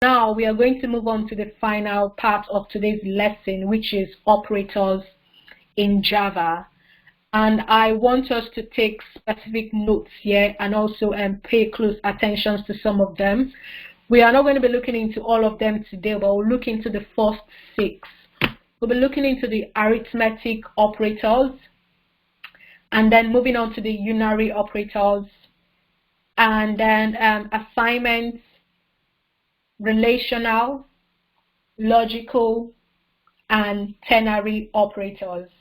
Now we are going to move on to the final part of today's lesson, which is operators in Java. And I want us to take specific notes here and also pay close attention to some of them. We are not going to be looking into all of them today, but we'll look into the first 6. We'll be looking into the arithmetic operators, and then moving on to the unary operators, and then assignments, relational, logical, and ternary operators.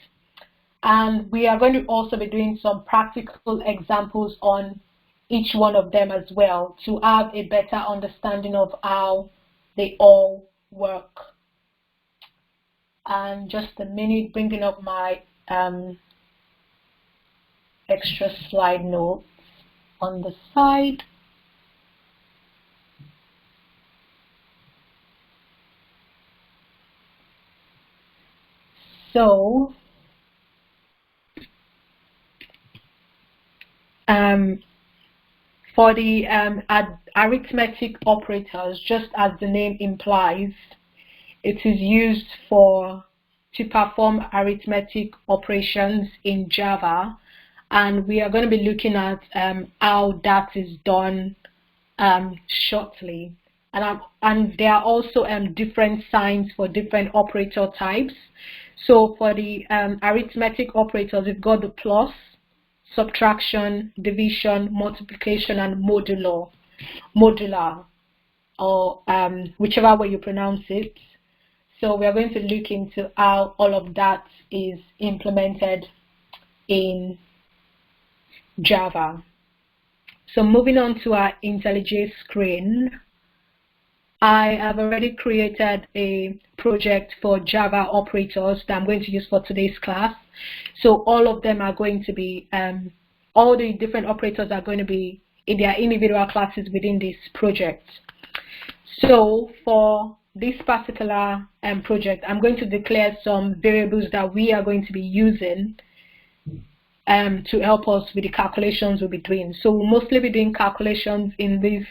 And we are going to also be doing some practical examples on each one of them as well to have a better understanding of how they all work. And just a minute, bringing up my extra slide notes on the side. So for the arithmetic operators, just as the name implies, it is used to perform arithmetic operations in Java, and we are going to be looking at how that is done shortly. And there are also different signs for different operator types. So for the arithmetic operators, we've got the plus, subtraction, division, multiplication, and modular, or whichever way you pronounce it. So we are going to look into how all of that is implemented in Java. So moving on to our IntelliJ screen, I have already created a project for Java operators that I'm going to use for today's class. So all of them are going to be, all the different operators are going to be in their individual classes within this project. So for this particular project, I'm going to declare some variables that we are going to be using to help us with the calculations we'll be doing. So we'll mostly be doing calculations in this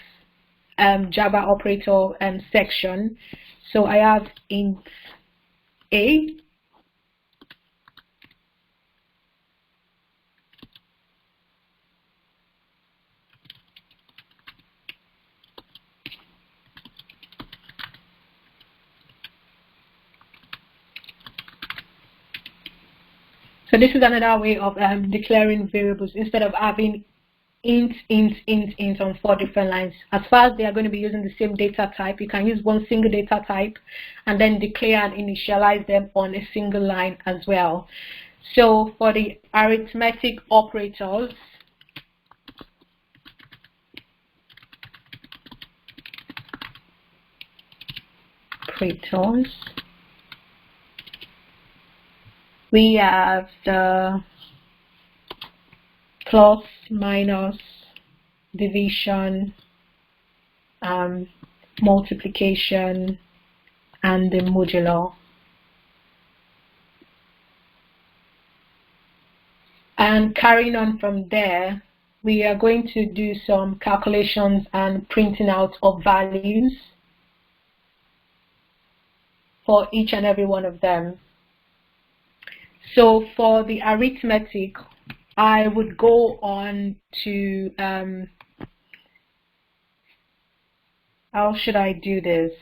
Java operator section. So I have int a, so this is another way of declaring variables instead of having int on 4 different lines. As far as they are going to be using the same data type, you can use one single data type and then declare and initialize them on a single line as well. So for the arithmetic operators, we have the plus, minus, division, multiplication, and the modular. And carrying on from there, we are going to do some calculations and printing out of values for each and every one of them. So for the arithmetic, I would go on to, how should I do this?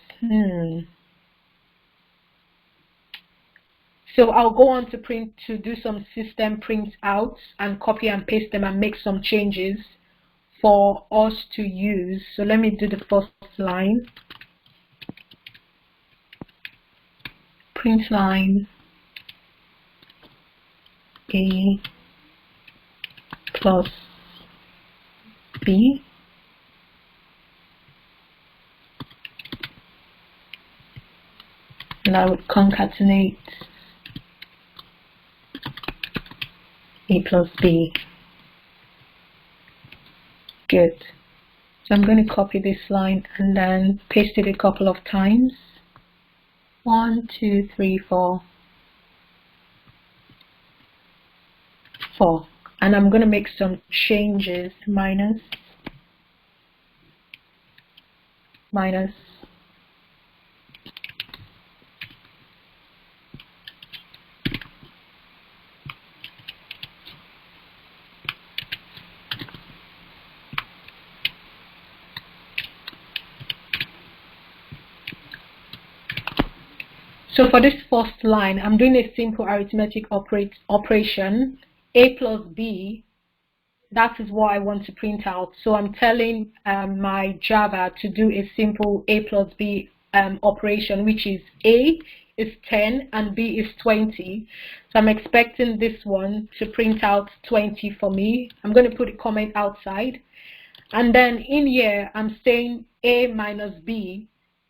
So I'll go on to do some system print outs and copy and paste them and make some changes for us to use. So let me do the first line. Print line A plus B and I would concatenate A plus B. Good. So I'm going to copy this line and then paste it a couple of times. 1, 2, 3, 4. And I'm going to make some changes. Minus, So for this first line, I'm doing a simple arithmetic operation, a plus b. That is what I want to print out. So I'm telling my Java to do a simple a plus b operation, which is a is 10 and b is 20. So I'm expecting this one to print out 20 for me. I'm going to put a comment outside. And then in here, I'm saying a minus b,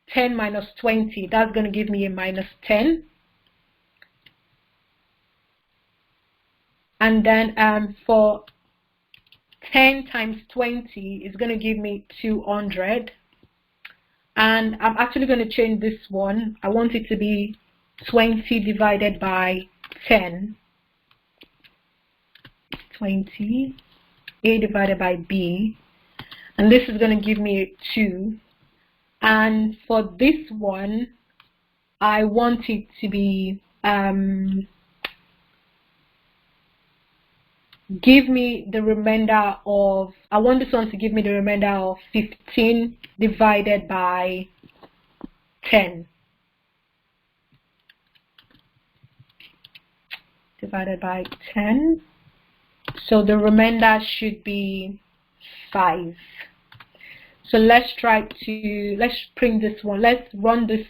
10 minus 20. That's going to give me a minus 10. And then for 10 times 20 is going to give me 200. And I'm actually going to change this one. I want it to be 20 divided by 10. 20, a divided by b. And this is going to give me a 2. And for this one, I want it to be, give me the remainder of, I want this one to give me the remainder of 15 divided by 10. Divided by 10. So the remainder should be 5. So let's print this one. Let's run this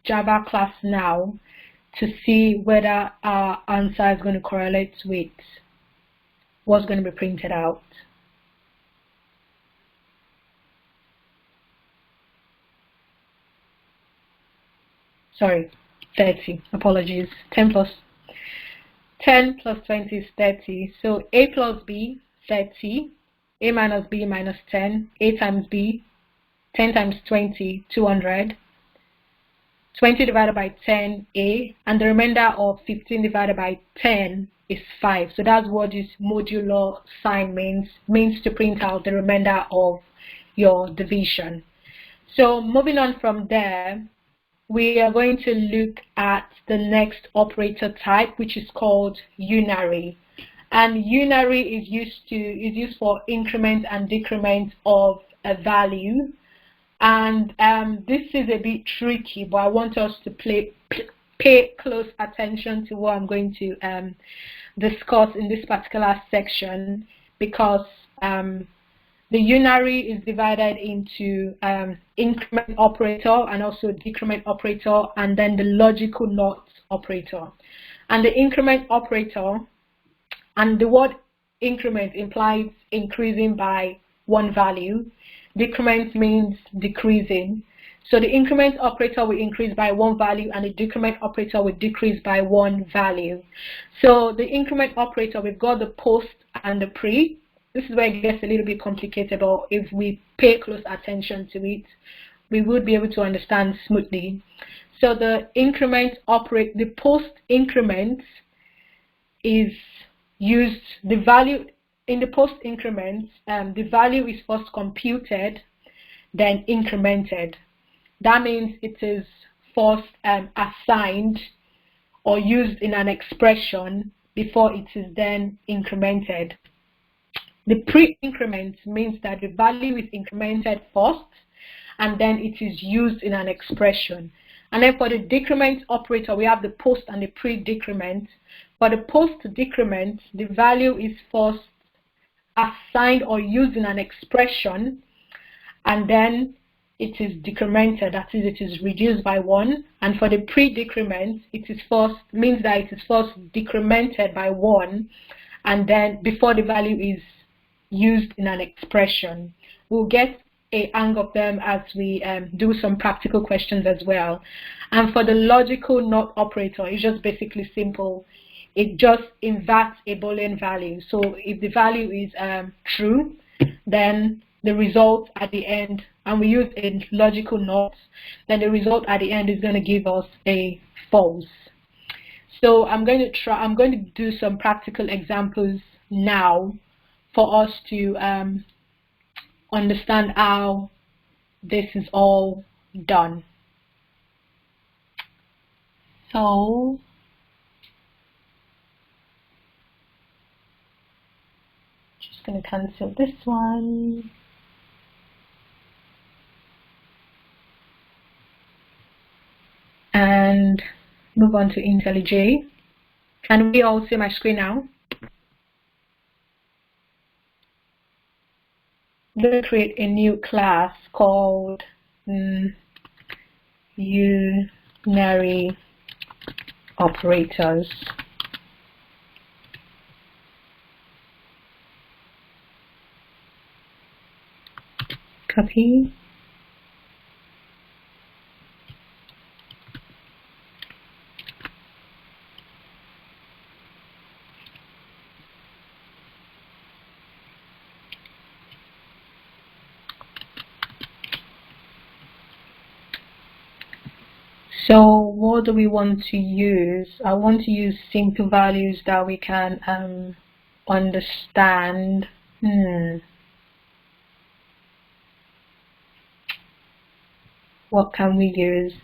Java class now to see whether our answer is going to correlate with what's going to be printed out. Sorry, 30. Apologies. 10 plus 20 is 30. So a plus b, 30. A minus b minus 10. A times b, 10 times 20, 200. 20 divided by 10, a. And the remainder of 15 divided by 10 is 5. So that's what this modular sign means to print out the remainder of your division. So moving on from there, we are going to look at the next operator type, which is called unary. And unary is used for increment and decrement of a value. And this is a bit tricky, but I want us to pay close attention to what I'm going to discuss in this particular section, because the unary is divided into increment operator and also decrement operator, and then the logical not operator. And the increment operator, and the word increment implies increasing by one value. Decrement means decreasing. So the increment operator will increase by one value and the decrement operator will decrease by one value. So the increment operator, we've got the post and the pre. This is where it gets a little bit complicated, but if we pay close attention to it, we would be able to understand smoothly. So the post increment is used, the value in the post increment, the value is first computed, then incremented. That means it is first assigned or used in an expression before it is then incremented. The pre-increment means that the value is incremented first and then it is used in an expression. And then for the decrement operator, we have the post and the pre-decrement. For the post-decrement, the value is first assigned or used in an expression, and then it is decremented, that is, it is reduced by 1. And for the pre-decrement, it is means that it is first decremented by 1, and then before the value is used in an expression. We'll get a hang of them as we do some practical questions as well. And for the logical not operator, it's just basically simple. It just inverts a Boolean value. So if the value is true, then the result at the end, and we use a logical not, then the result at the end is going to give us a false. So I'm going to do some practical examples now for us to understand how this is all done. So just going to cancel this one. And move on to IntelliJ. Can we all see my screen now? I'm going to create a new class called Unary Operators. Copy. So what do we want to use? I want to use simple values that we can understand. What can we use?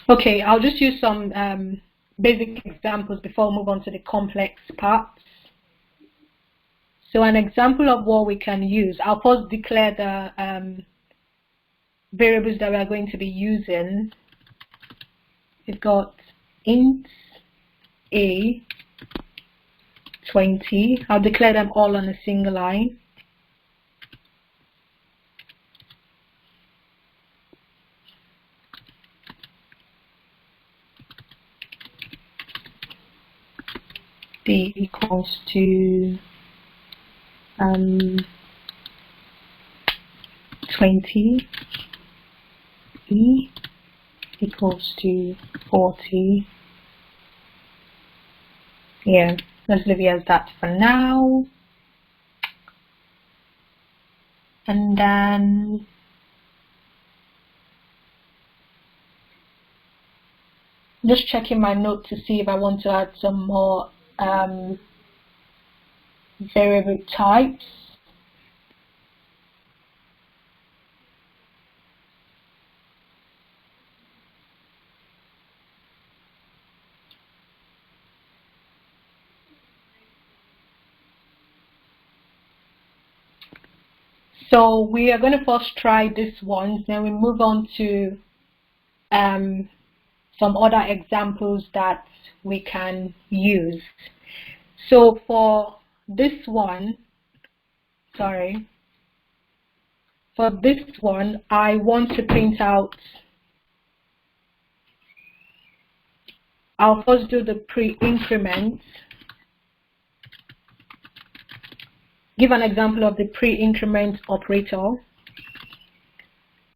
Okay, I'll just use some basic examples before we move on to the complex parts. So an example of what we can use, I'll first declare the variables that we are going to be using. We've got int a 20. I'll declare them all on a single line. B equals to 20. E equals to 40. Yeah, let's leave it as that for now. And then just checking my note to see if I want to add some more variable types. So we are going to first try this one, then we move on to some other examples that we can use. So for this one, I want to print out, I'll first do the pre-increment. Give an example of the pre-increment operator.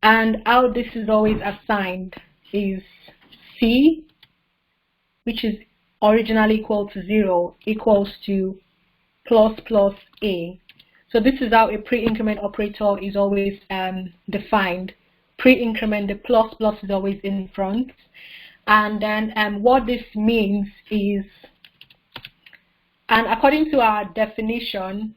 And how this is always assigned is C, which is originally equal to 0, equals to plus plus A. So this is how a pre-increment operator is always defined. Pre-increment, the plus plus is always in front. And then what this means is, and according to our definition,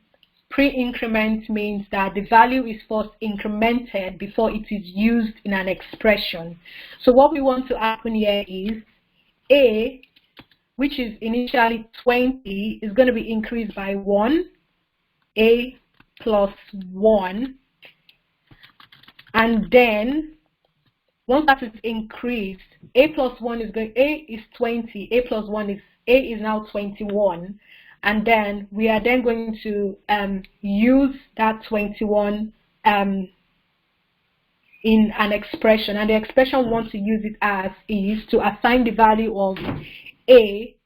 pre-increment means that the value is first incremented before it is used in an expression. So what we want to happen here is A, which is initially 20, is going to be increased by 1, A plus 1, and then once that is increased, A plus 1 is going, A is 20, A plus 1 is, A is now 21, and then we are then going to use that 21 in an expression, and the expression we want to use it as is to assign the value of A,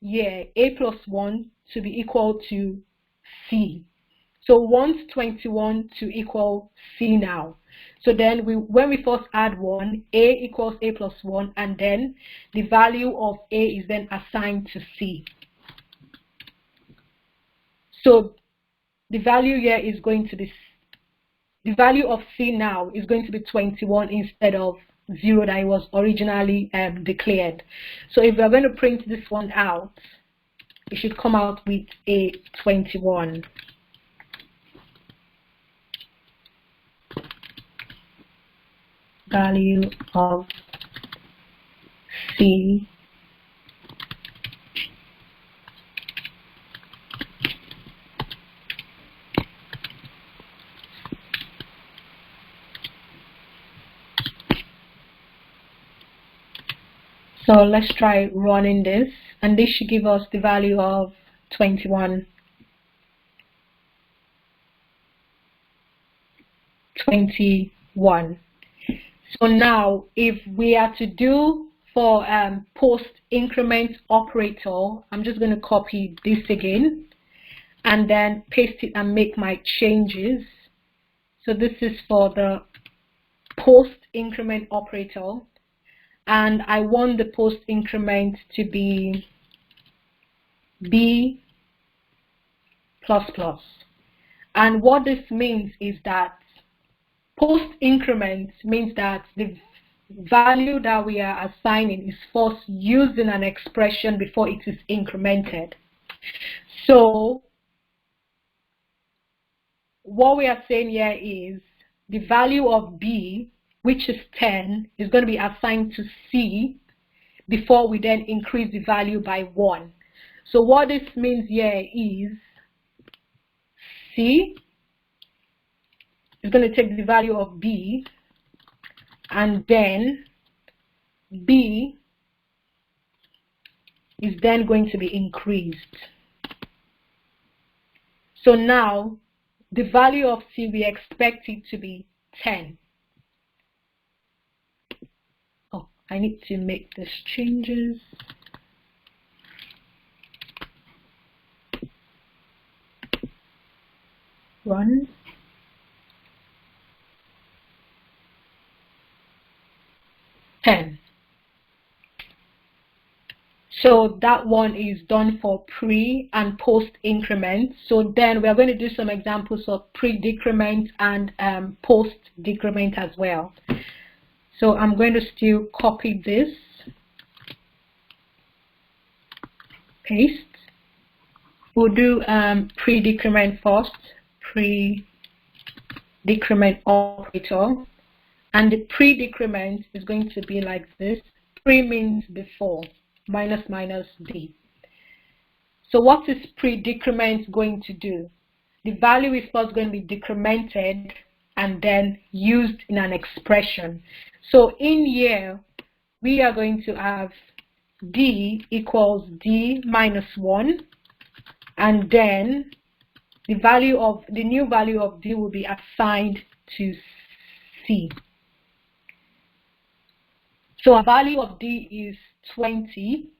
A plus 1 to be equal to C. So we want 21 to equal C now. So then when we first add 1, A equals A plus 1, and then the value of A is then assigned to C. So the value here is going to be, the value of C now is going to be 21 instead of 0 that it was originally declared. So if we're going to print this one out, it should come out with a 21. Value of C So let's try running this, and this should give us the value of 21. 21. So now if we are to do for post-increment operator, I'm just going to copy this again and then paste it and make my changes. So this is for the post-increment operator, and I want the post-increment to be B++. And what this means is that post-increment means that the value that we are assigning is first used in an expression before it is incremented. So what we are saying here is the value of B, which is 10, is going to be assigned to C before we then increase the value by 1. So what this means here is C is going to take the value of B, and then B is then going to be increased. So now the value of C, we expect it to be 10. Oh, I need to make these changes. Run. So that one is done for pre and post increment. So then we are going to do some examples of pre-decrement and post decrement as well. So I'm going to still copy this, paste. We'll do pre-decrement first, pre-decrement operator. And the pre-decrement is going to be like this. Pre means before, minus minus D. So what is pre-decrement going to do? The value is first going to be decremented and then used in an expression. So in here, we are going to have D equals D minus 1, and then the value of the new value of D will be assigned to C. So our value of D is 20,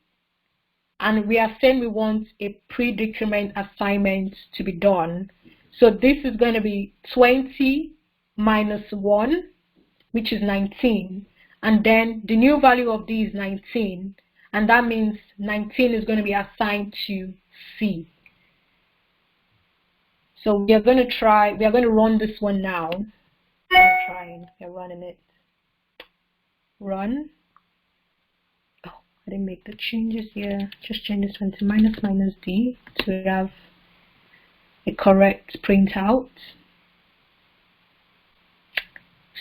and we are saying we want a pre-decrement assignment to be done. So this is going to be 20 minus 1, which is 19, and then the new value of D is 19, and that means 19 is going to be assigned to C. So we are going to run this one now. We're running it. Run. Oh, I didn't make the changes here. Just change this one to minus minus D to have a correct printout.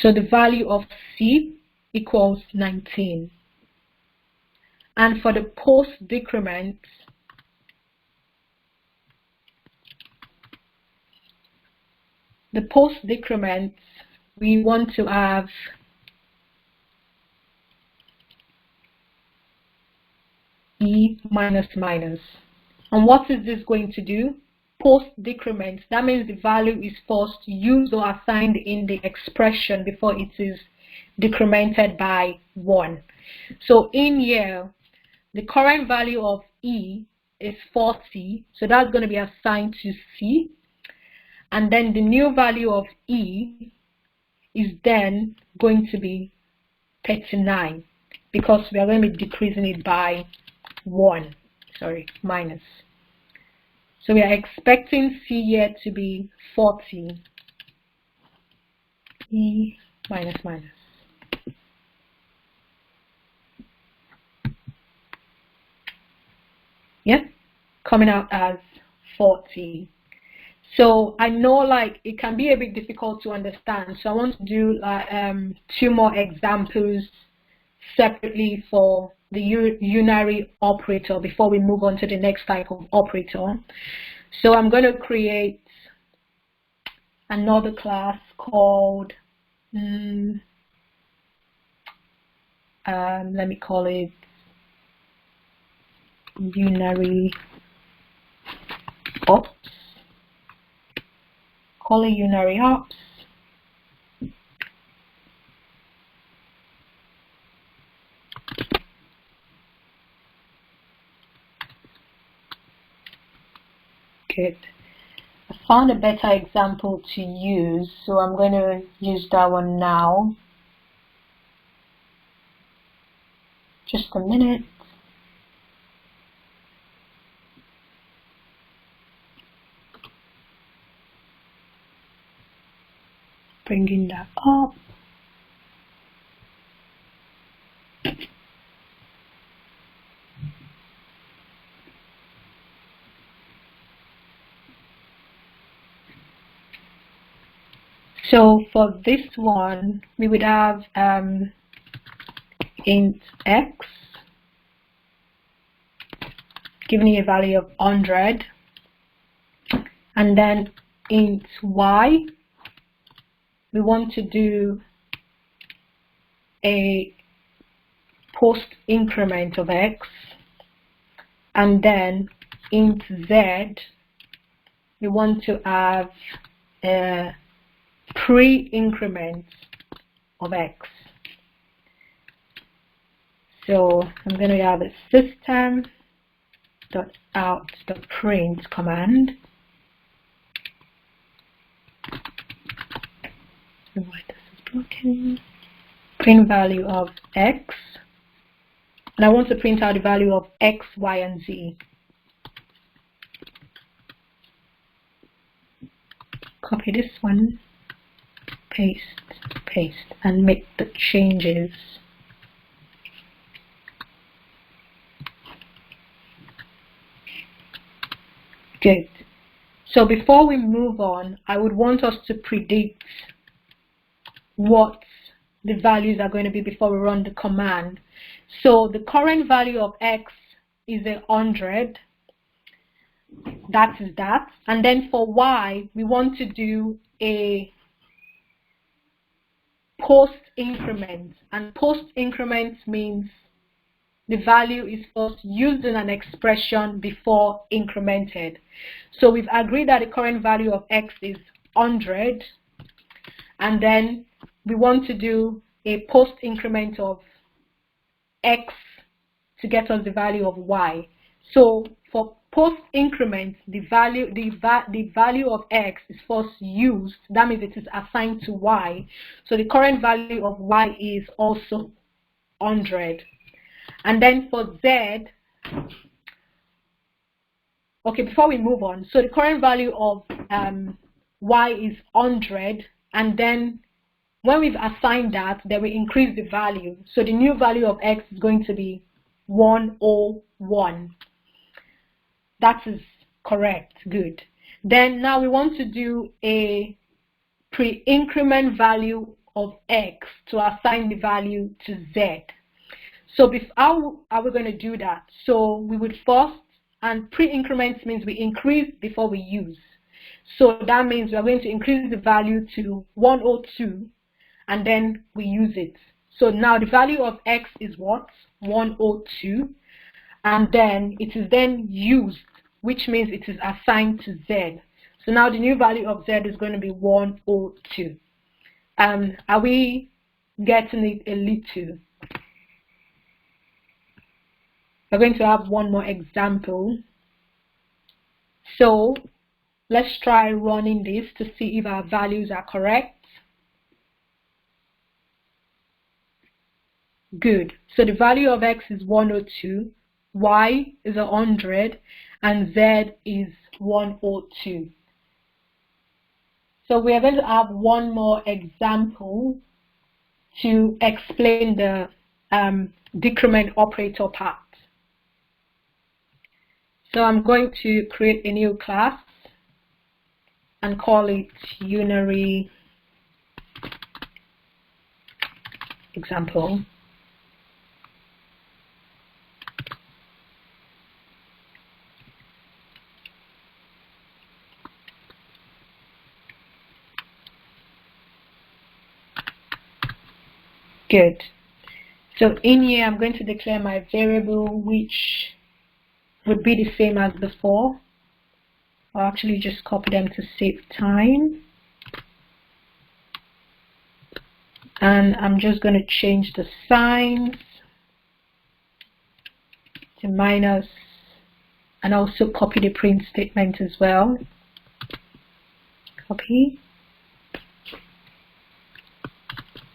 So the value of C equals 19. And for the post decrement, we want to have E minus minus. And what is this going to do? Post decrement. That means the value is first used or assigned in the expression before it is decremented by 1. So in here, the current value of E is 40. So that's going to be assigned to C. And then the new value of E is then going to be 39, because we are going to be decreasing it by 1, minus. So we are expecting C here to be 40, E minus minus. Yeah, coming out as 40. So I know like it can be a bit difficult to understand. So I want to do 2 more examples separately for the unary operator before we move on to the next type of operator. So I'm going to create another class called, let me call it unary ops, call it unary ops. Good. I found a better example to use, so I'm going to use that one now. Just a minute. Bringing that up. So for this one, we would have int x, giving you a value of 100, and then int y, we want to do a post increment of x, and then int z, we want to have a pre-increment of x. So I'm going to have a system.out.print command. Why this is broken? Print value of x, and I want to print out the value of x, y, and z. Copy this one, paste, and make the changes. Good. So before we move on, I would want us to predict what the values are going to be before we run the command. So the current value of x is 100. That is that. And then for y, we want to do a post increment. And post increment means the value is first used in an expression before incremented. So we've agreed that the current value of x is 100, and then we want to do a post increment of x to get us the value of y. So for post increment, the value of x is first used. That means it is assigned to y. So the current value of y is also 100. And then for z, okay, before we move on, so the current value of y is 100, and then when we've assigned that, then we increase the value. So the new value of x is going to be 101. That is correct. Good. Then now we want to do a pre-increment value of x to assign the value to z. So how are we going to do that? So we would first, and pre-increment means we increase before we use. So that means we are going to increase the value to 102, and then we use it. So now the value of x is what? 102, and then it is then used, which means it is assigned to z. So now the new value of z is going to be 102. Are we getting it a little? We're going to have one more example. So let's try running this to see if our values are correct. Good. So the value of x is 102, y is 100, and z is 102. So we are going to have one more example to explain the decrement operator part. So I'm going to create a new class and call it Unary Example. Good. So in here, I'm going to declare my variable, which would be the same as before. I'll actually just copy them to save time. And I'm just going to change the signs to minus, and also copy the print statement as well. Copy,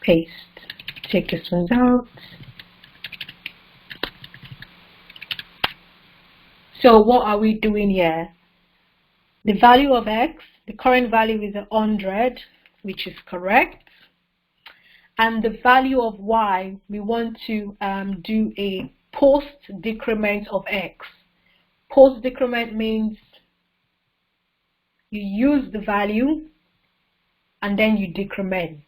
paste, take this one out. So what are we doing here? The value of x, the current value is 100, which is correct. And the value of y, we want to do a post-decrement of x. Post-decrement means you use the value and then you decrement.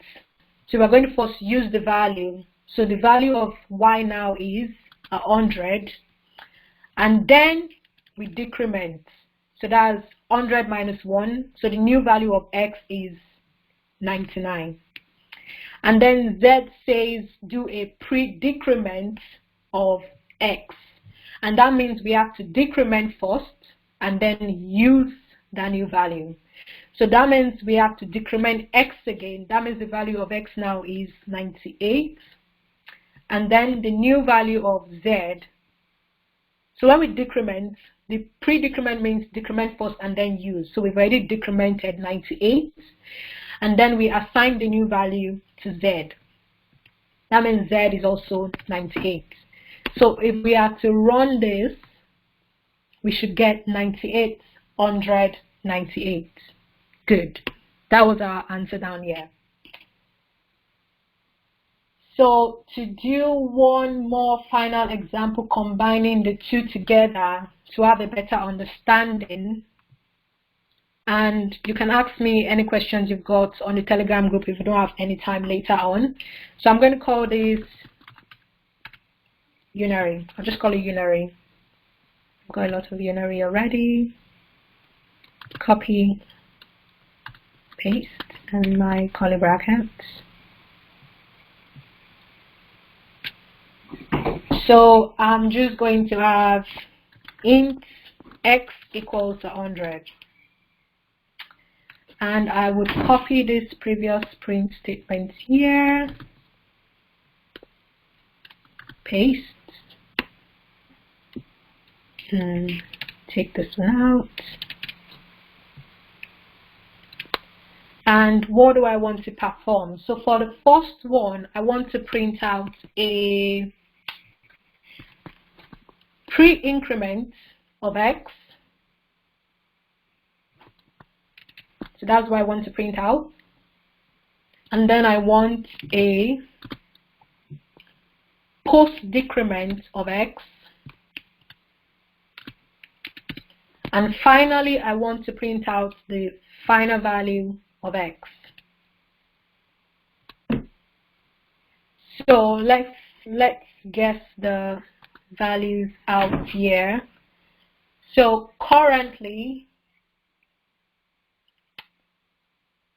So we're going to first use the value. So the value of y now is 100, and then we decrement. So that's 100 minus 1. So the new value of x is 99. And then Z says do a predecrement of x. And that means we have to decrement first and then use the new value. So that means we have to decrement x again. That means the value of x now is 98. And then the new value of Z. So when we decrement, the predecrement means decrement first and then use. So we've already decremented 98. And then we assign the new value to Z. That means Z is also 98. So if we are to run this, we should get 98, 100, 98. Good. That was our answer down here. So to do one more final example, combining the two together to have a better understanding. And you can ask me any questions you've got on the Telegram group if you don't have any time later on. So I'm going to call this Unary. I'll just call it Unary. I've got a lot of Unary already. Copy, paste, and my curly brackets. So I'm just going to have int x equals 100. And I would copy this previous print statement here, paste, and take this one out. And what do I want to perform? So for the first one, I want to print out a pre-increment of x. So that's what I want to print out. And then I want a post-decrement of x. And finally, I want to print out the final value of x. So let's guess the values out here. So currently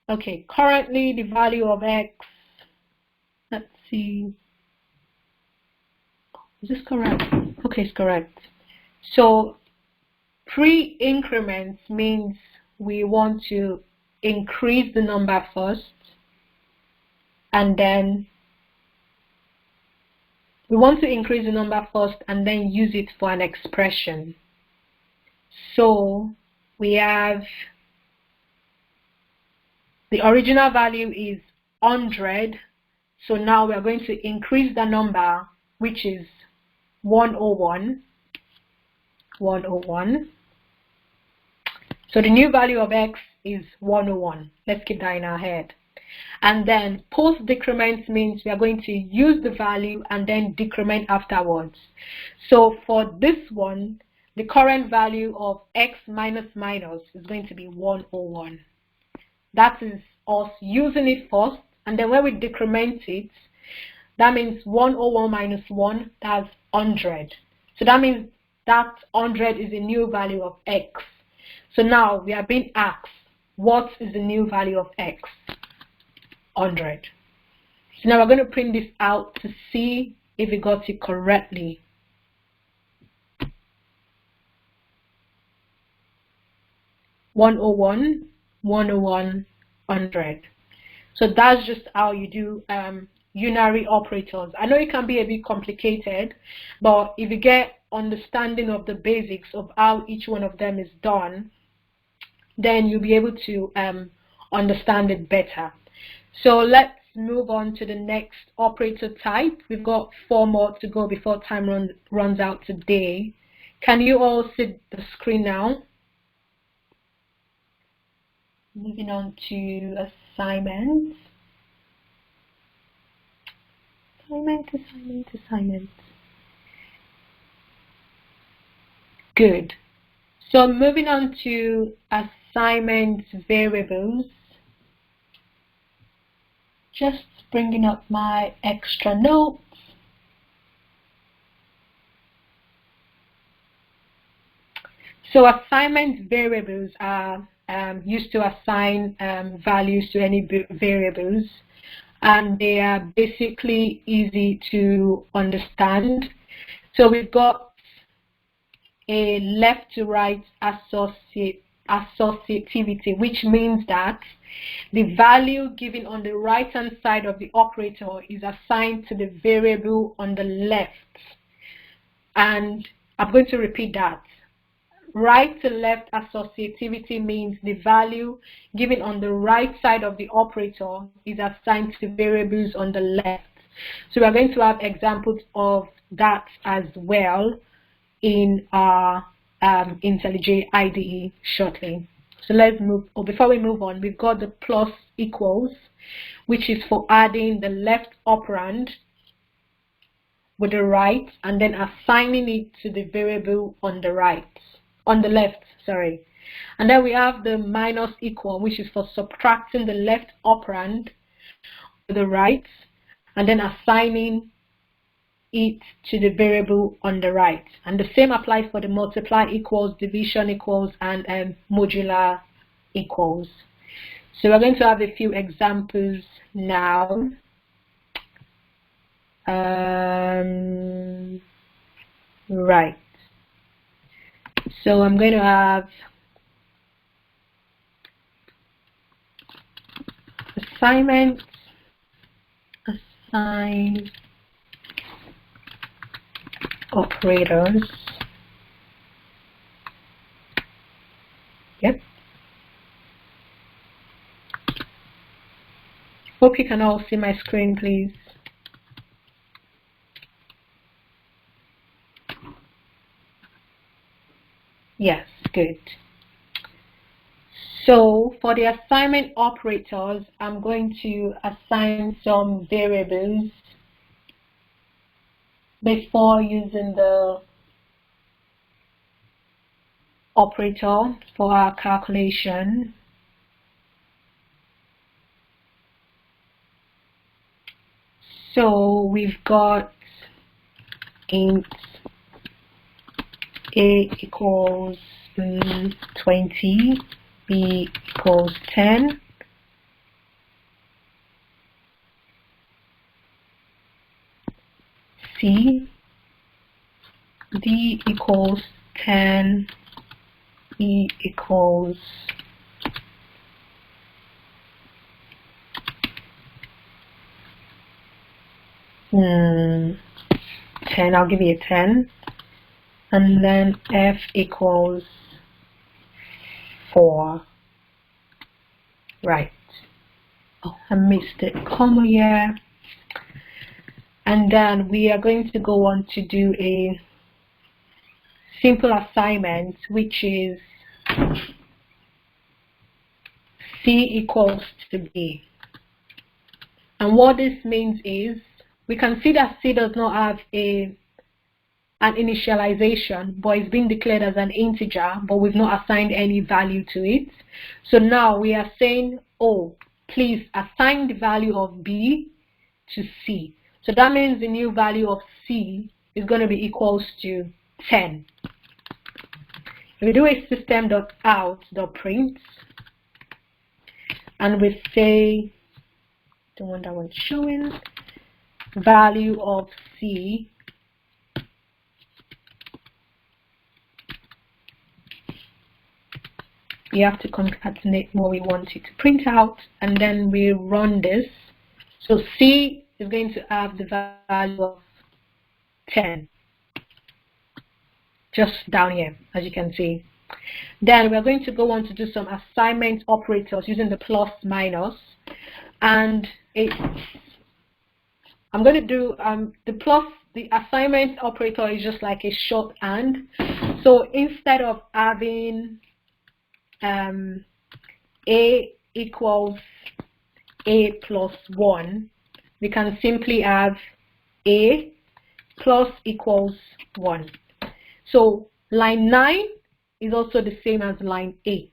the value of x, let's see, is this correct? Okay, it's correct. So pre-increments means we want to increase the number first, and then we want to increase the number first and then use it for an expression. So we have the original value is 100. So now we are going to increase the number, which is 101. 101. So the new value of x is 101. Let's keep that in our head. And then post-decrement means we are going to use the value and then decrement afterwards. So for this one, the current value of x minus minus is going to be 101. That is us using it first, and then when we decrement it, that means 101 minus 1, that's 100. So that means that 100 is the new value of x. So now we are being asked, what is the new value of x? 100. So now we're going to print this out to see if we got it correctly. 101, 101, 100. So that's just how you do unary operators. I know it can be a bit complicated, but if you get understanding of the basics of how each one of them is done, then you'll be able to understand it better. So let's move on to the next operator type. We've got 4 more to go before time runs out today. Can you all see the screen now? Moving on to assignments. Assignment. Good. So moving on to assignment variables. Just bringing up my extra notes. So assignment variables are used to assign values to any variables, and they are basically easy to understand. So we've got a left to right associativity, which means that the value given on the right hand side of the operator is assigned to the variable on the left. And I'm going to repeat that. Right to left associativity means the value given on the right side of the operator is assigned to variables on the left. So we're going to have examples of that as well in our IntelliJ IDE shortly. So let's move, or before we move on, we've got the plus equals, which is for adding the left operand with the right and then assigning it to the variable on the left, sorry. And then we have the minus equal, which is for subtracting the left operand with the right and then assigning it to the variable on the right. And the same applies for the multiply equals, division equals, and modular equals. So we're going to have a few examples now. Right. So I'm going to have assignment, assign operators. Yep. Hope you can all see my screen, please. Yes, good. So for the assignment operators, I'm going to assign some variables before using the operator for our calculation. So we've got int a equals 20, b equals 10, c, d equals 10, e equals 10, I'll give you a 10, and then f equals 4. Right. Oh, I missed a comma here. And then we are going to go on to do a simple assignment, which is c equals to b. And what this means is we can see that c does not have an initialization, but it's been declared as an integer, but we've not assigned any value to it. So now we are saying, oh, please assign the value of b to c. So that means the new value of c is going to be equals to 10. If we do a system.out.print and we say, the one that was showing, value of c we have to concatenate what we want it to print out, and then we run this. So C is going to have the value of 10, just down here, as you can see. Then we're going to go on to do some assignment operators using the plus minus, and I'm going to do the assignment operator is just like a shorthand. So instead of having A equals A plus 1, we can simply have A plus equals 1. So line 9 is also the same as line 8,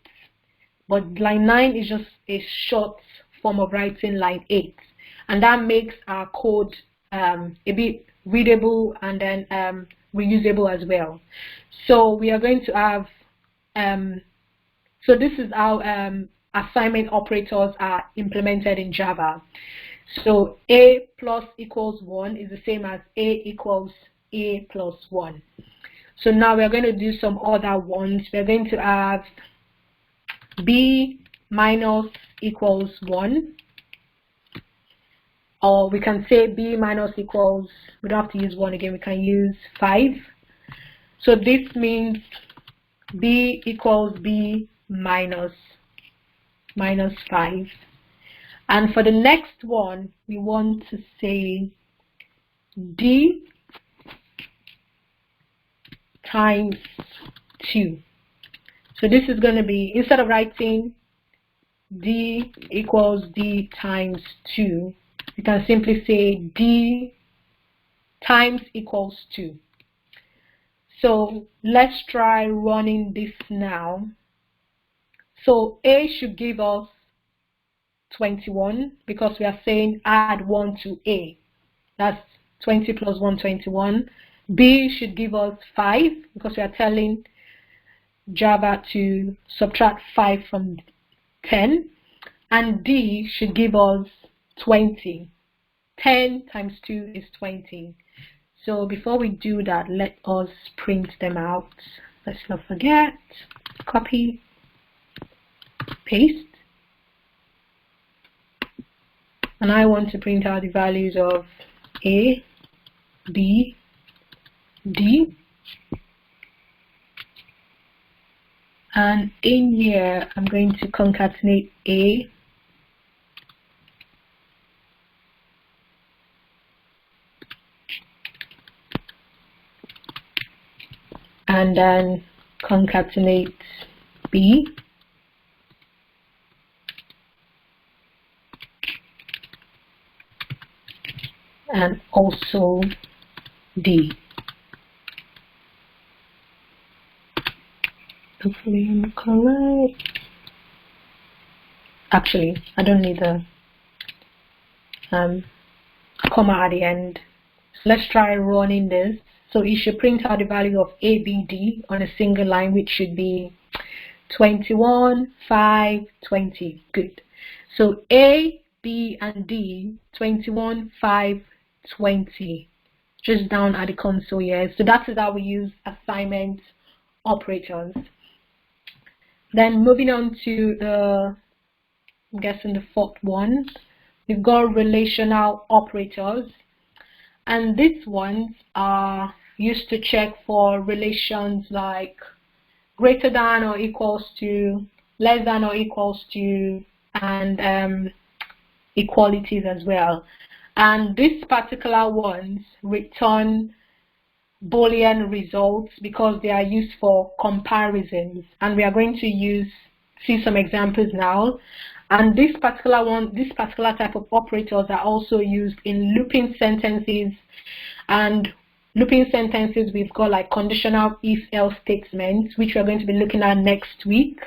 but line 9 is just a short form of writing line 8, and that makes our code a bit readable and then reusable as well. So we are going to have so this is how assignment operators are implemented in Java. So A plus equals 1 is the same as A equals A plus 1. So now we're going to do some other ones. We're going to have B minus equals 1. Or we can say B minus equals, we don't have to use 1 again, we can use 5. So this means B equals B minus 5. And for the next one, we want to say D times 2. So this is going to be, instead of writing D equals D times 2, you can simply say D times equals 2. So let's try running this now. So A should give us 21 because we are saying add 1 to A. That's 20 plus 1, 21. B should give us 5 because we are telling Java to subtract 5 from 10. And D should give us 20. 10 times 2 is 20. So before we do that, let us print them out. Let's not forget. Copy, paste. And I want to print out the values of A, B, D. And in here, I'm going to concatenate A, and then concatenate B, and also D. Hopefully I'm correct. Actually, I don't need a comma at the end. So let's try running this. So it should print out the value of A, B, D on a single line, which should be 21, 5, 20. Good. So A, B, and D, 21, 5, 20. Just down at the console here. So that is how we use assignment operators. Then moving on to the, I'm guessing the fourth one, we've got relational operators. And these ones are used to check for relations like greater than or equals to, less than or equals to, and equalities as well. And these particular ones return Boolean results because they are used for comparisons, and we are going to see some examples now. And this particular type of operators are also used in looping sentences. And looping sentences, we've got like conditional if-else statements, which we're going to be looking at next week.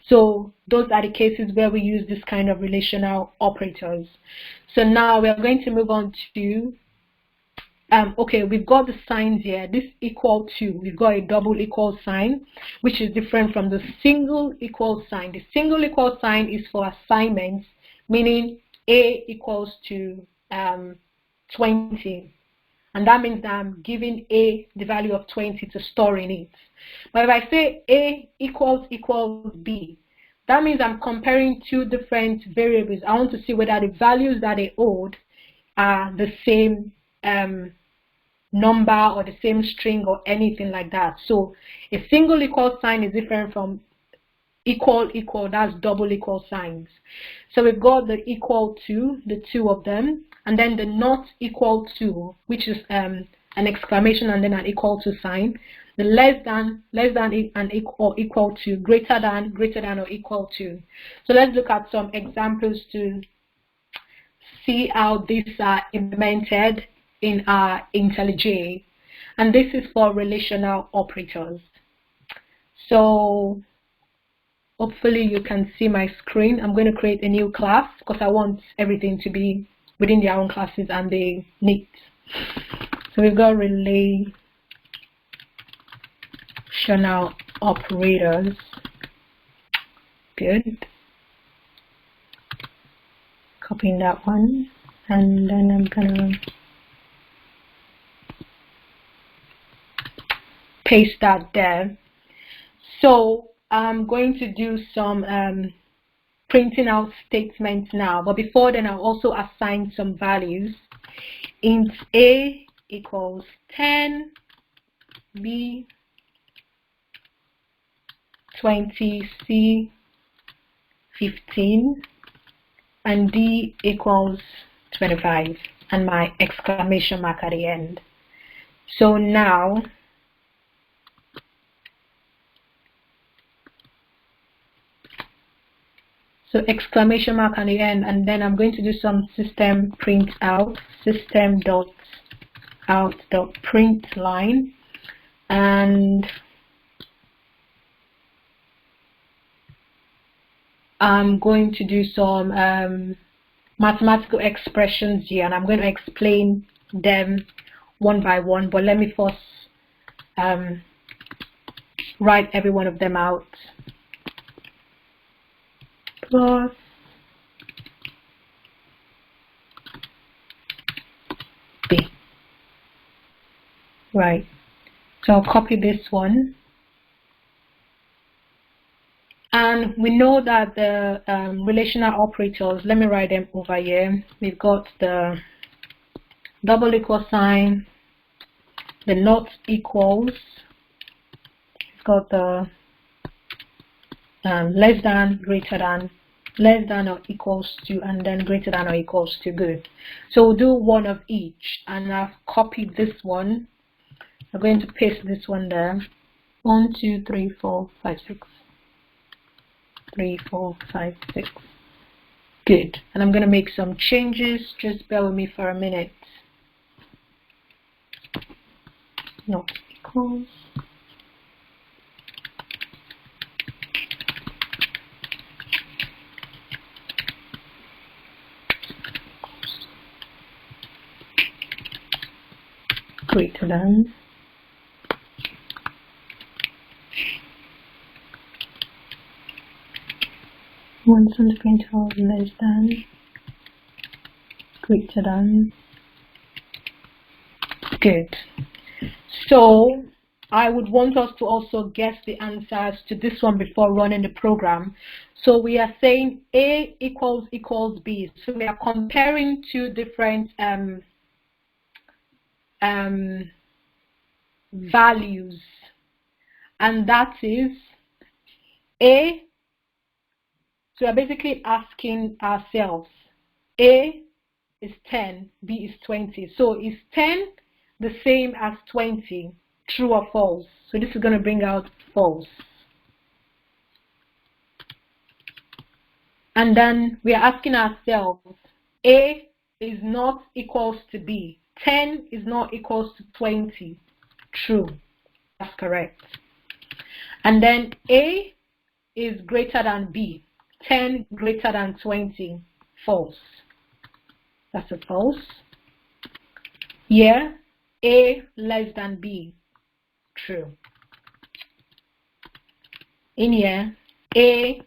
So those are the cases where we use this kind of relational operators. So now we are going to move on to okay, we've got the signs here. This equal to, we've got a double equal sign, which is different from the single equal sign. The single equal sign is for assignments, meaning A equals to 20, and that means that I'm giving A the value of 20 to store in it. But if I say A equals B, that means I'm comparing two different variables. I want to see whether the values that they hold are the same number or the same string or anything like that. So a single equal sign is different from equal, that's double equal signs. So we've got the equal to, the two of them, and then the not equal to, which is an exclamation and then an equal to sign. The less than and equal to, greater than or equal to. So let's look at some examples to see how these are implemented in our IntelliJ. And this is for relational operators. So hopefully you can see my screen. I'm going to create a new class because I want everything to be within their own classes and be neat. So we've got relational operators. Good. Copying that one, and then I'm gonna paste that there. So I'm going to do some printing out statements now, but before then I'll also assign some values. Int A equals 10, B 20, C 15, and D equals 25, and my exclamation mark at the end. So now exclamation mark at the end, and then I'm going to do some system print out, system.out.println, and I'm going to do some mathematical expressions here, and I'm going to explain them one by one, but let me first write every one of them out. Plus B. Right. So I'll copy this one. And we know that the relational operators, let me write them over here. We've got the double equal sign, the not equals, we've got the less than, greater than, less than or equals to, and then greater than or equals to. Good. So we'll do one of each, and I've copied this one. I'm going to paste this one there. 1, 2, 3, 4, 5, 6. 3, 4, 5, 6. Good. And I'm going to make some changes. Just bear with me for a minute. Not equals. Greater than. Once on the print out, less than, greater than. Good. So I would want us to also guess the answers to this one before running the program. So we are saying A equals B. So we are comparing two different values, and that is A. So we're basically asking ourselves, A is 10, B is 20. So is 10 the same as 20? True or false? So this is going to bring out false. And then we are asking ourselves, A is not equals to B. 10 is not equals to 20. True. That's correct. And then A is greater than B. 10 greater than 20. False. That's a false. Here, A less than B. True. In here, A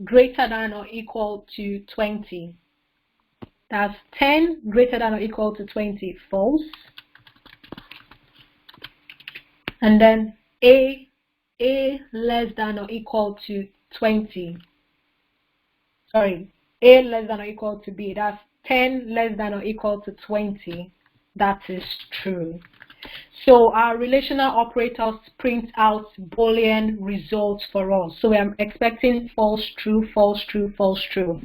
greater than or equal to 20. That's 10 greater than or equal to 20. False. and then A less than or equal to 20. Sorry, A less than or equal to B. That's 10 less than or equal to 20. That is true. So our relational operators print out Boolean results for us. So I'm expecting false, true, false, true, false, true.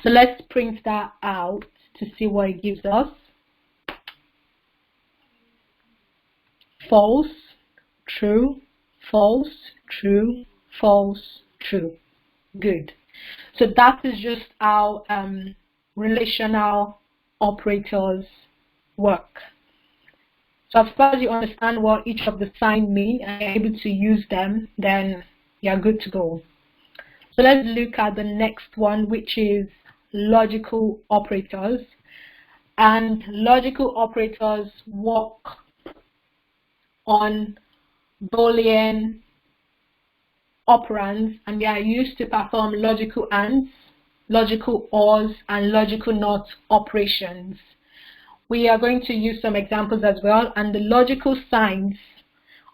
So let's print that out to see what it gives us. False, true, false, true, false, true. Good. So that is just how relational operators work. So as far as you understand what each of the signs mean and are able to use them, then you're good to go. So let's look at the next one, which is logical operators. And logical operators work on Boolean operands, and they are used to perform logical ands, logical ors, and logical not operations. We are going to use some examples as well, and the logical signs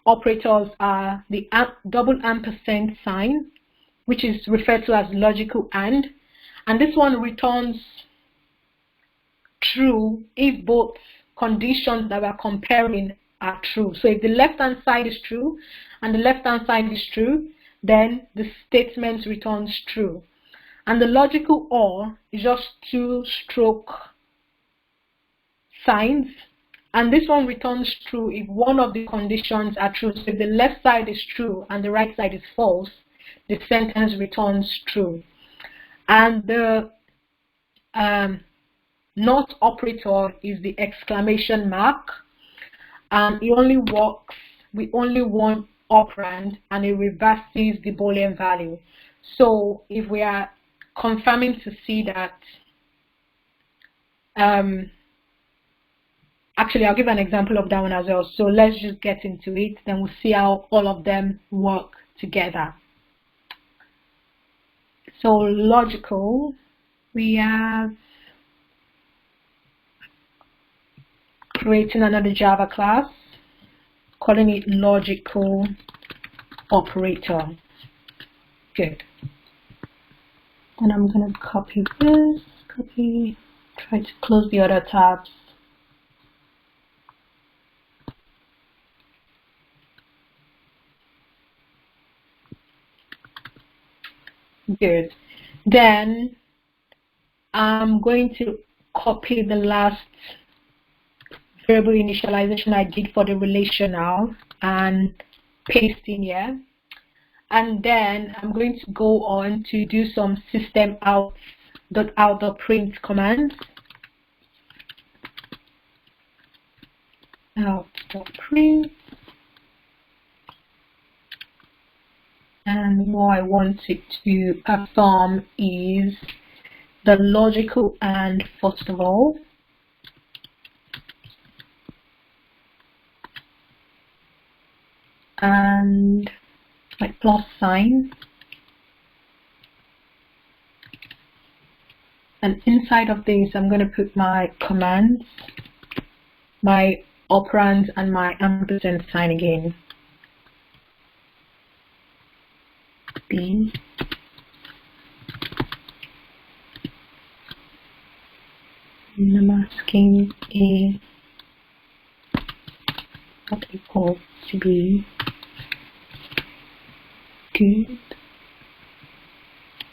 operators are the double ampersand sign, which is referred to as logical and this one returns true if both conditions that we're comparing are true. So if the left-hand side is true and the left-hand side is true, then the statement returns true. And the logical or is just two-stroke signs, and this one returns true if one of the conditions are true. So if the left side is true and the right side is false, the sentence returns true. And the not operator is the exclamation mark, and it only works with only one operand, and it reverses the Boolean value. So if we are confirming to see that actually, I'll give an example of that one as well. So let's just get into it, then we'll see how all of them work together. So logical, we have creating another Java class, calling it logical operator. Good. And I'm going to copy this, try to close the other tabs. Good. Then I'm going to copy the last variable initialization I did for the relational and paste in here. And then I'm going to go on to do some system out.print commands. Out.print. And what I want it to perform is the logical and first of all. And my plus sign. And inside of this, I'm going to put my commands, my operands, and my ampersand sign again. B. And I'm asking A not equal to B. Good.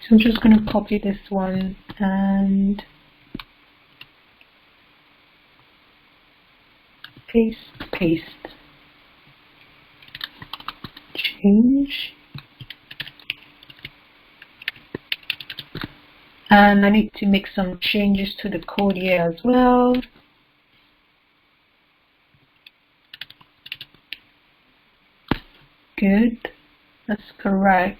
So I'm just going to copy this one and paste, change. And I need to make some changes to the code here as well. Good, that's correct.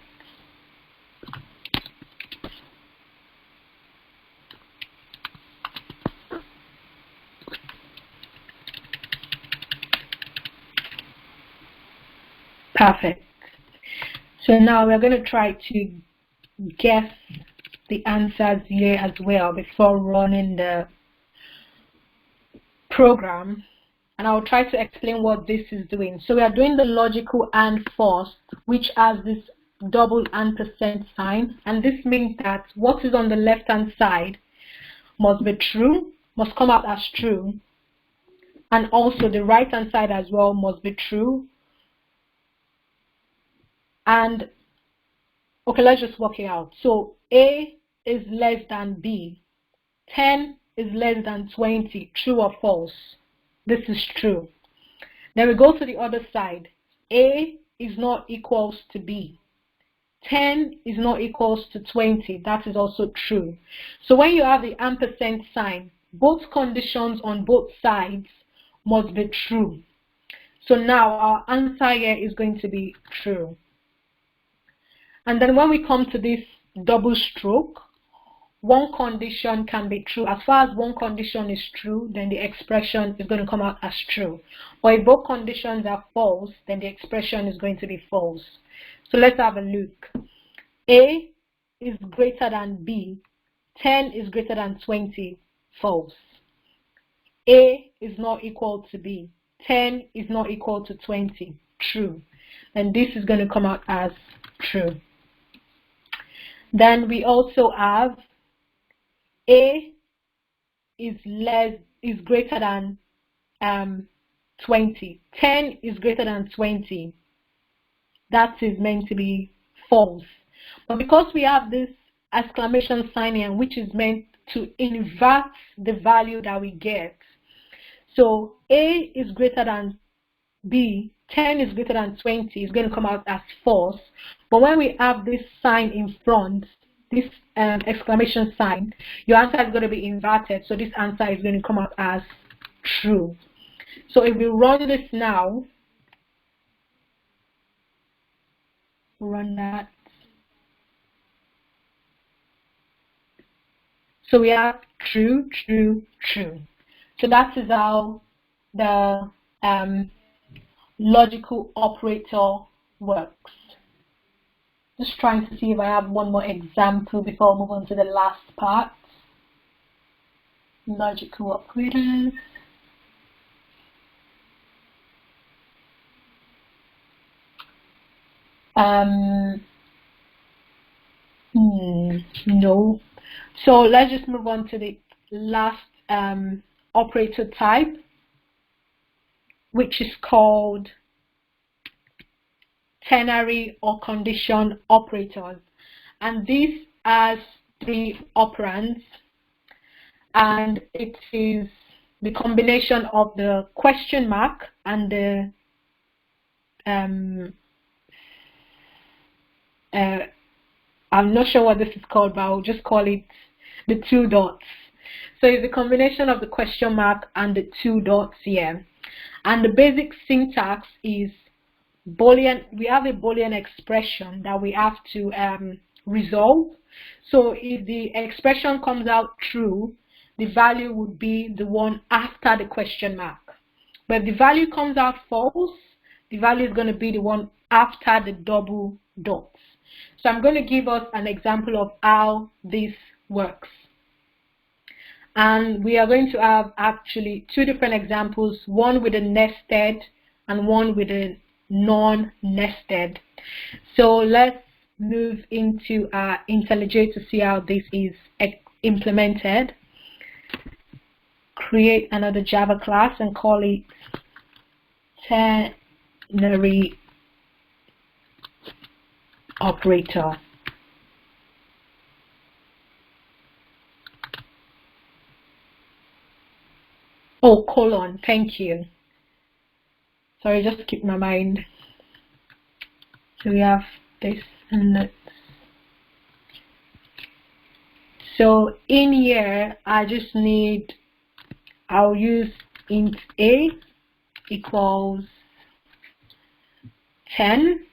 Perfect. So now we're going to try to guess the answers here as well before running the program. and I'll try to explain what this is doing. So we are doing the logical AND first, which has this double ampersand sign, and this means that what is on the left hand side must be true, must come out as true, and also the right hand side as well must be true. And okay, let's just work it out. So A is less than B, 10 is less than 20, true or false? This is true. Then we go to the other side. A is not equals to B, 10 is not equals to 20, that is also true. So when you have the ampersand sign, both conditions on both sides must be true. So now our answer here is going to be true. And then when we come to this double stroke, one condition can be true. As far as one condition is true, then the expression is going to come out as true. Or if both conditions are false, then the expression is going to be false. So let's have a look. A is greater than B, 10 is greater than 20, false. A is not equal to B, 10 is not equal to 20, true. And this is going to come out as true. Then we also have A is greater than 20. 10 is greater than 20. That is meant to be false. But because we have this exclamation sign here, which is meant to invert the value that we get. So A is greater than B, 10 is greater than 20, is going to come out as false. But when we have this sign in front, this exclamation sign, your answer is going to be inverted. So this answer is going to come out as true. So if we run this now, run that. So we have true, true, true. So that is how the logical operator works. Just trying to see if I have one more example before I move on to the last part. Logical operators. No. So let's just move on to the last operator type, which is called ternary or condition operators. And this has 3 operands, and it is the combination of the question mark and the I'm not sure what this is called, but I'll just call it the 2 dots. So it's a combination of the question mark and the 2 dots here. And the basic syntax is Boolean. We have a Boolean expression that we have to resolve. So if the expression comes out true, the value would be the one after the question mark. But if the value comes out false, the value is going to be the one after the double dots. So I'm going to give us an example of how this works. And we are going to have actually 2 different examples, one with a nested and one with a non-nested. So let's move into IntelliJ to see how this is implemented. Create another Java class and call it Unary Operator. Oh, colon, thank you. Sorry, just keep my mind. So we have this and that. So in here, I just need, I'll use int A equals 10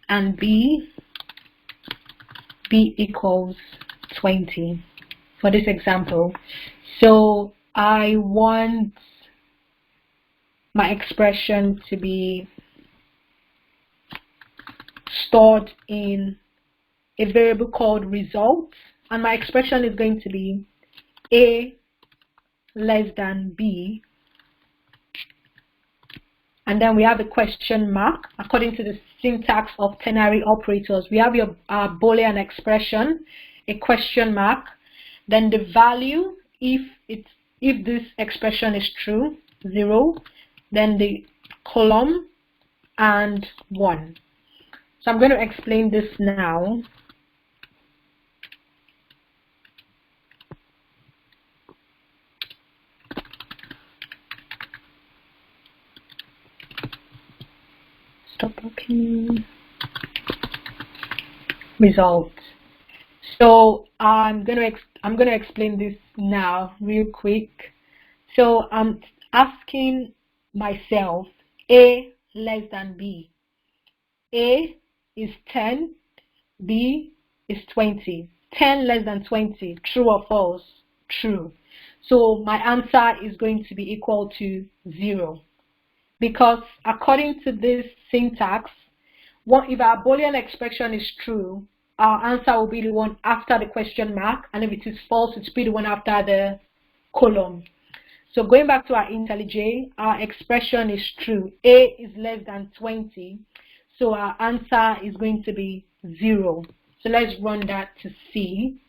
and B equals 20 for this example. So I want my expression to be stored in a variable called results, and my expression is going to be A less than B and then we have a question mark. According to the syntax of ternary operators, we have your Boolean expression, a question mark, then the value if this expression is true, 0, then the column and 1. So I'm going to explain this now. Stop looking. Results. So I'm going to explain this now real quick. So I'm asking myself A less than B. A is 10, B is 20. 10 less than 20, true or false? True. So my answer is going to be equal to 0. Because according to this syntax, if our Boolean expression is true, our answer will be the one after the question mark, and if it is false, it will be the one after the column. So going back to our IntelliJ, our expression is true. A is less than 20, so our answer is going to be 0. So let's run that to see.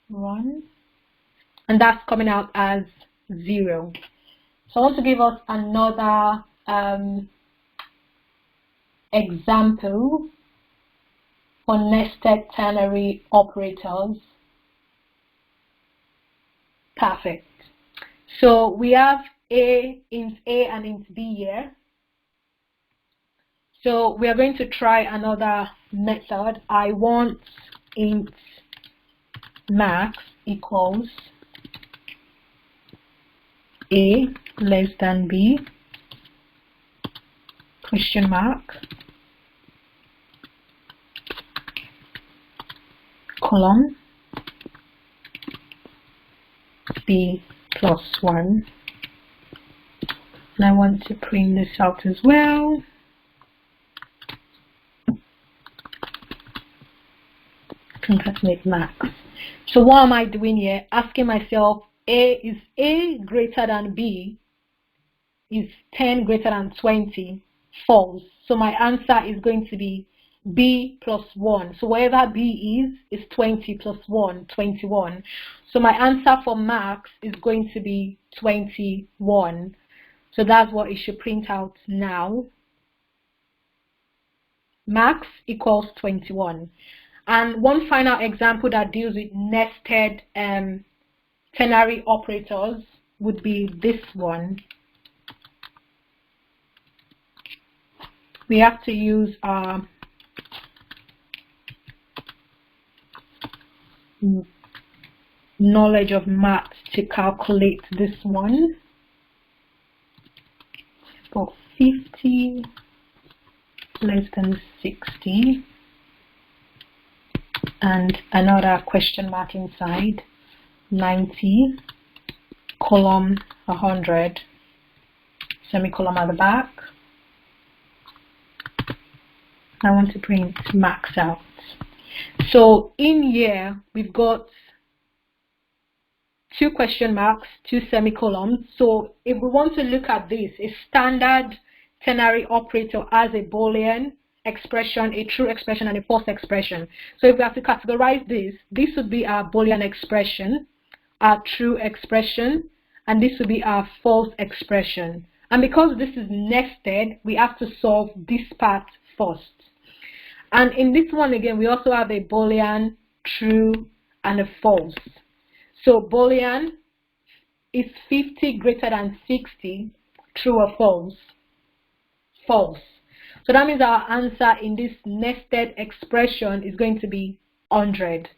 Run. And that's coming out as 0. So I want to give us another example for nested ternary operators. Perfect. So we have int A and int B here. So we are going to try another method. I want int max equals A less than B, question mark, column, B plus 1. And I want to print this out as well. Concatenate max. So what am I doing here? Asking myself, is A greater than B? Is 10 greater than 20? False. So my answer is going to be B plus 1. So whatever B is 20 plus 1, 21. So my answer for max is going to be 21. So that's what it should print out now. Max equals 21. And one final example that deals with nested ternary operators would be this one. We have to use our knowledge of maths to calculate this one. For 50 less than 60 and another question mark inside, 90, column 100, semicolon at the back. I want to print max out. So in here we've got 2 question marks, 2 semicolons. So if we want to look at this, a standard ternary operator as a Boolean expression, a true expression, and a false expression. So if we have to categorize this would be our Boolean expression, our true expression, and this would be our false expression. And because this is nested, we have to solve this part first. And in this one again, we also have a Boolean, true, and a false. So Boolean is 50 greater than 60, true or false? False. So that means our answer in this nested expression is going to be 100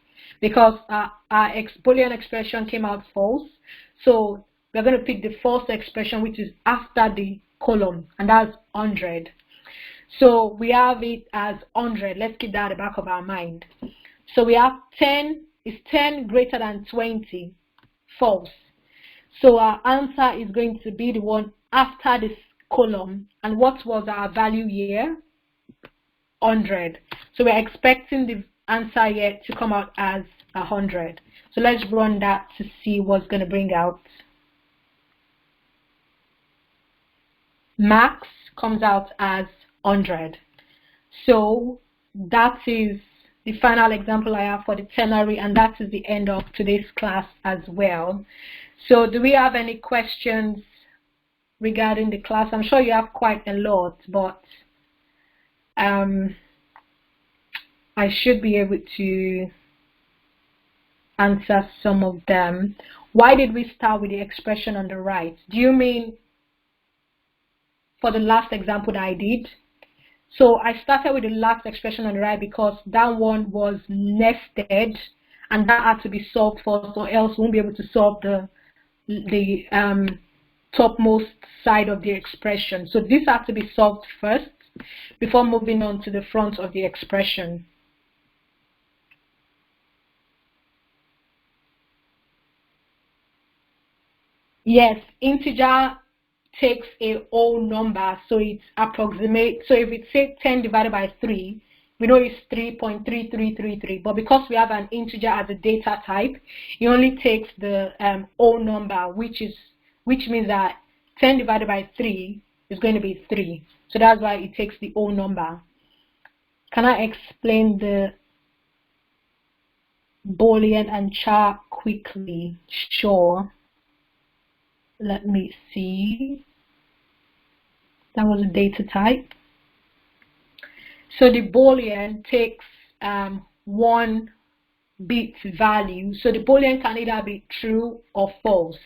because our Boolean expression came out false. So we're going to pick the false expression, which is after the column, and that's 100. So we have it as 100. Let's keep that at the back of our mind. So we have 10. Is 10 greater than 20? False. So our answer is going to be the one after this column. And what was our value here? 100. So we're expecting the answer here to come out as 100. So let's run that to see what's going to bring out. max comes out as 100. So that is the final example I have for the ternary, and that is the end of today's class as well. So do we have any questions regarding the class? I'm sure you have quite a lot, but I should be able to answer some of them. Why did we start with the expression on the right? Do you mean for the last example that I did? So I started with the last expression on the right because that one was nested and that had to be solved first, or else we won't be able to solve the topmost side of the expression. So this has to be solved first before moving on to the front of the expression. Yes, integer takes a whole number, so it's approximate. So if it's say 10 divided by 3, we know it's 3.3333, but because we have an integer as a data type, it only takes the whole number, which means that 10 divided by 3 is going to be 3. So that's why it takes the whole number. Can I explain the Boolean and char quickly? Sure. Let me see. That was a data type. So the Boolean takes one bit value. So the Boolean can either be true or false.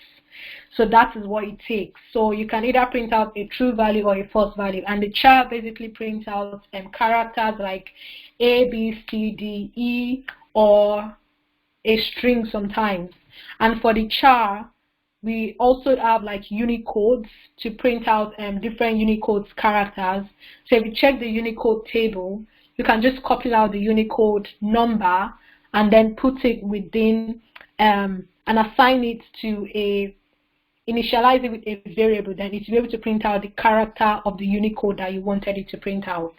So that is what it takes. So you can either print out a true value or a false value. And the char basically prints out characters like A, B, C, D, E, or a string sometimes. And for the char, we also have like Unicodes to print out different Unicodes characters. So if you check the Unicode table, you can just copy out the Unicode number and then put it within and assign it to initialize it with a variable. Then it will be able to print out the character of the Unicode that you wanted it to print out.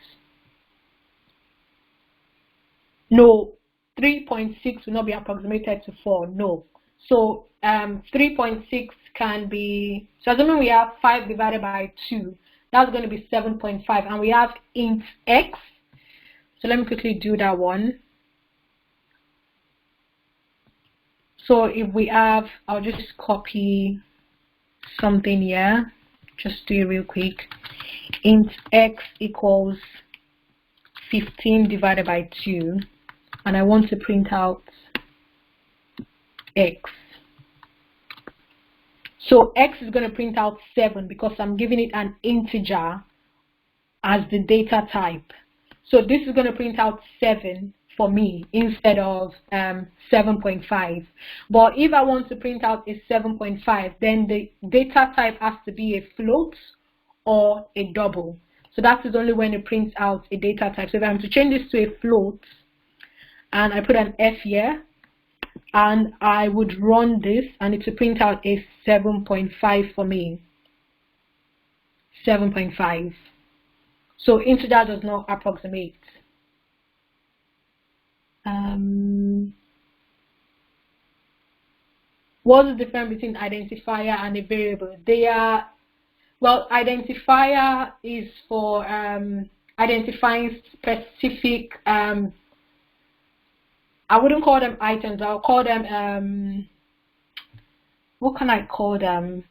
No, 3.6 will not be approximated to 4. No. So 3.6 can be, so assuming we have 5 divided by 2, that's going to be 7.5, and we have int x. So let me quickly do that one. So if we have, I'll just copy something here, just do it real quick. Int x equals 15 divided by 2, and I want to print out x. So x is going to print out 7 because I'm giving it an integer as the data type. So this is going to print out 7 for me instead of 7.5. But if I want to print out a 7.5, then the data type has to be a float or a double. So that is only when it prints out a data type. So if I'm to change this to a float and I put an F here, and I would run this, and it will print out a 7.5 for me. 7.5. So integer does not approximate. What's the difference between identifier and a variable? They are, well, identifier is for identifying specific I wouldn't call them items. I'll call them, what can I call them?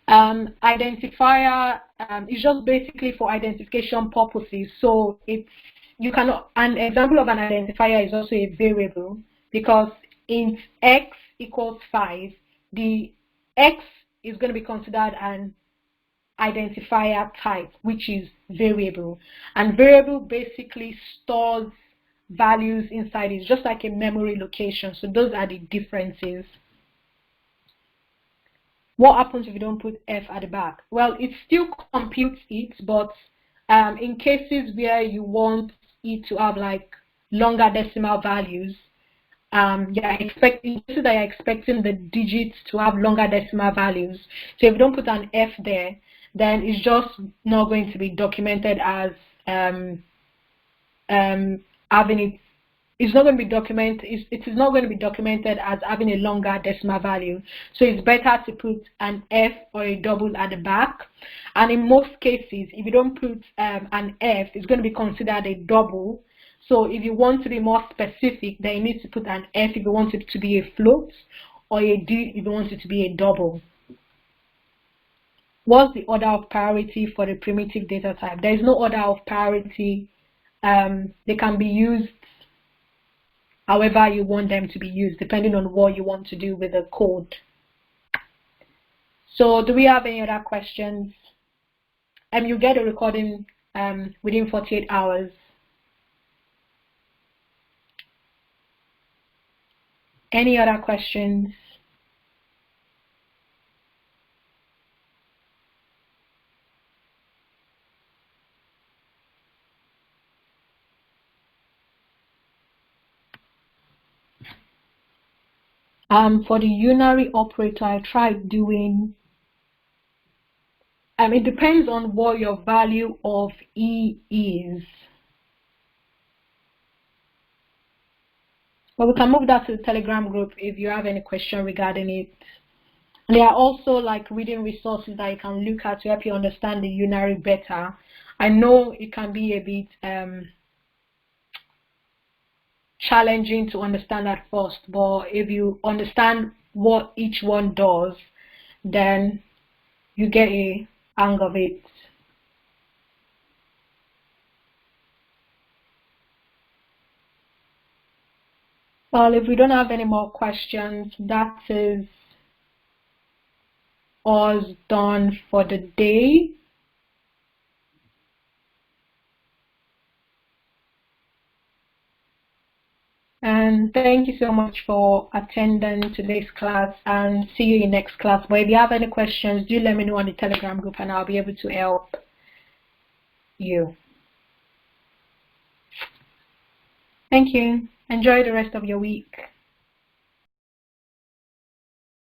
Identifier is just basically for identification purposes. So it's, you cannot, an example of an identifier is also a variable, because int x equals 5, the x is going to be considered an identifier type, which is variable, and variable basically stores values inside it. It's just like a memory location. So those are the differences. What happens if you don't put f at the back? Well, it still computes it, but in cases where you want it to have like longer decimal values, you're expecting the digits to have longer decimal values. So if you don't put an f there, then it's just not going to be documented as having it. it's not going to be documented. It is not going to be documented as having a longer decimal value. So it's better to put an F or a double at the back. And in most cases, if you don't put an F, it's going to be considered a double. So if you want to be more specific, then you need to put an F if you want it to be a float, or a D if you want it to be a double. What's the order of priority for the primitive data type? There is no order of priority. They can be used however you want them to be used, depending on what you want to do with the code. So do we have any other questions? You get a recording within 48 hours. Any other questions? For the Unary operator, I tried doing, it depends on what your value of E is. But we can move that to the Telegram group if you have any question regarding it. And there are also like reading resources that you can look at to help you understand the Unary better. I know it can be a bit challenging to understand at first, but if you understand what each one does, then you get a hang of it. Well, if we don't have any more questions, that is us done for the day. And thank you so much for attending today's class, and see you in next class. But if you have any questions, do let me know on the Telegram group and I'll be able to help you. Thank you. Enjoy the rest of your week.